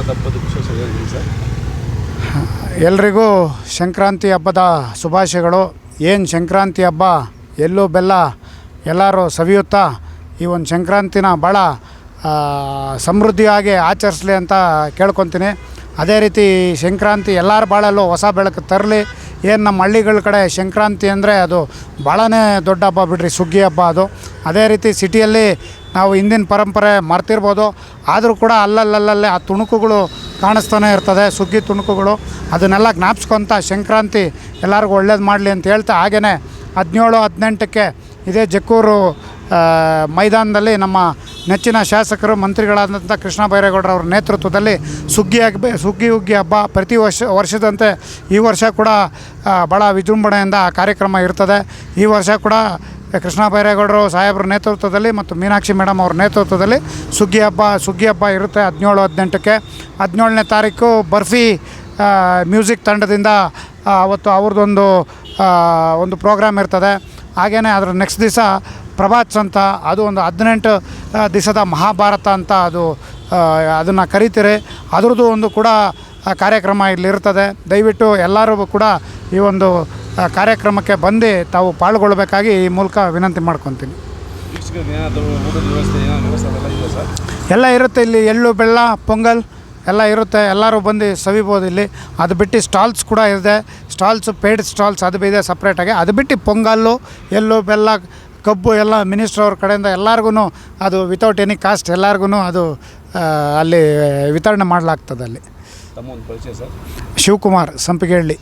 ಸಂಕ್ರಾಂತಿ ಹಬ್ಬದ ವಿಶೇಷ ಹೇಳಿ ಸರ್. ಎಲ್ರಿಗೂ ಸಂಕ್ರಾಂತಿ ಹಬ್ಬದ ಶುಭಾಶಯಗಳು. ಏನು ಸಂಕ್ರಾಂತಿ ಹಬ್ಬ ಎಳ್ಳು ಬೆಲ್ಲ ಎಲ್ಲರೂ ಸವಿಯುತ್ತಾ ಈ ಒಂದು ಸಂಕ್ರಾಂತಿನ ಭಾಳ ಸಮೃದ್ಧಿಯಾಗಿ ಆಚರಿಸಲಿ ಅಂತ ಕೇಳ್ಕೊತೀನಿ. ಅದೇ ರೀತಿ ಸಂಕ್ರಾಂತಿ ಎಲ್ಲರ ಬಾಳಲ್ಲೂ ಹೊಸ ಬೆಳಕು ತರಲಿ. ಏನು ನಮ್ಮ ಹಳ್ಳಿಗಳ ಕಡೆ ಸಂಕ್ರಾಂತಿ ಅಂದರೆ ಅದು ಭಾಳನೇ ದೊಡ್ಡ ಹಬ್ಬ ಬಿಡ್ರಿ, ಸುಗ್ಗಿ ಹಬ್ಬ ಅದು. ಅದೇ ರೀತಿ ಸಿಟಿಯಲ್ಲಿ ನಾವು ಹಿಂದಿನ ಪರಂಪರೆ ಮರ್ತಿರ್ಬೋದು, ಆದರೂ ಕೂಡ ಅಲ್ಲಲ್ಲೇ ಆ ತುಣುಕುಗಳು ಕಾಣಿಸ್ತಾನೆ ಇರ್ತದೆ, ಸುಗ್ಗಿ ತುಣುಕುಗಳು. ಅದನ್ನೆಲ್ಲ ಜ್ಞಾಪಿಸ್ಕೊತ ಸಂಕ್ರಾಂತಿ ಎಲ್ಲರಿಗೂ ಒಳ್ಳೇದು ಮಾಡಲಿ ಅಂತ ಹೇಳ್ತಾ, ಹಾಗೆಯೇ 17-18ಕ್ಕೆ ಇದೇ ಜಕ್ಕೂರು ಮೈದಾನದಲ್ಲಿ ನಮ್ಮ ನೆಚ್ಚಿನ ಶಾಸಕರು ಮಂತ್ರಿಗಳಾದಂಥ ಕೃಷ್ಣ ಬೈರೇಗೌಡರವ್ರ ನೇತೃತ್ವದಲ್ಲಿ ಸುಗ್ಗಿ ಹುಗ್ಗಿ ಹಬ್ಬ ಪ್ರತಿ ವರ್ಷದಂತೆ ಈ ವರ್ಷ ಕೂಡ ಭಾಳ ವಿಜೃಂಭಣೆಯಿಂದ ಕಾರ್ಯಕ್ರಮ ಇರ್ತದೆ. ಈ ವರ್ಷ ಕೂಡ ಕೃಷ್ಣ ಬೈರೇಗೌಡರು ಸಾಹೇಬ್ರ ನೇತೃತ್ವದಲ್ಲಿ ಮತ್ತು ಮೀನಾಕ್ಷಿ ಮೇಡಮ್ ಅವ್ರ ನೇತೃತ್ವದಲ್ಲಿ ಸುಗ್ಗಿ ಹಬ್ಬ ಇರುತ್ತೆ 17-18ಕ್ಕೆ. 17ನೇ ತಾರೀಕು ಬರ್ಫಿ ಮ್ಯೂಸಿಕ್ ತಂಡದಿಂದ ಅವತ್ತು ಅವ್ರದ್ದೊಂದು ಒಂದು ಪ್ರೋಗ್ರಾಮ್ ಇರ್ತದೆ. ಹಾಗೆಯೇ ಅದರ ನೆಕ್ಸ್ಟ್ ದಿವಸ ಪ್ರಭಾತ್ಸ್ ಅಂತ, ಅದು ಒಂದು 18 ದಿವಸದ ಮಹಾಭಾರತ ಅಂತ ಅದನ್ನು ಕರೀತಾರೆ. ಅದ್ರದ್ದು ಒಂದು ಕೂಡ ಕಾರ್ಯಕ್ರಮ ಇಲ್ಲಿರ್ತದೆ. ದಯವಿಟ್ಟು ಎಲ್ಲರೂ ಕೂಡ ಈ ಒಂದು ಕಾರ್ಯಕ್ರಮಕ್ಕೆ ಬಂದು ತಾವು ಪಾಲ್ಗೊಳ್ಬೇಕಾಗಿ ಈ ಮೂಲಕ ವಿನಂತಿ ಮಾಡ್ಕೊತೀನಿ. ಎಲ್ಲ ಇರುತ್ತೆ ಇಲ್ಲಿ, ಎಳ್ಳು ಬೆಲ್ಲ ಪೊಂಗಲ್ ಎಲ್ಲ ಇರುತ್ತೆ, ಎಲ್ಲರೂ ಬಂದು ಸವಿಬೋದು ಇಲ್ಲಿ. ಅದು ಬಿಟ್ಟು ಸ್ಟಾಲ್ಸ್ ಕೂಡ ಇದೆ, ಪೇಯ್ಡ್ ಸ್ಟಾಲ್ಸ್ ಅದು ಇದೆ ಸಪ್ರೇಟಾಗಿ. ಅದು ಬಿಟ್ಟು ಪೊಂಗಲ್ಲು ಎಳ್ಳು ಬೆಲ್ಲ ಕಬ್ಬು ಎಲ್ಲ ಮಿನಿಸ್ಟ್ರ್ ಅವ್ರ ಕಡೆಯಿಂದ ಎಲ್ಲರಿಗೂ ಅದು ವಿತೌಟ್ ಎನಿ ಕಾಸ್ಟ್ ಎಲ್ಲರಿಗೂ ಅದು ಅಲ್ಲಿ ವಿತರಣೆ ಮಾಡಲಾಗ್ತದೆ. ಅಲ್ಲಿ ತಮ್ಮ ಒಂದು ಪರಿಚಯ ಸರ್. ಶಿವಕುಮಾರ್ ಸಂಪಿಗೆಹಳ್ಳಿ.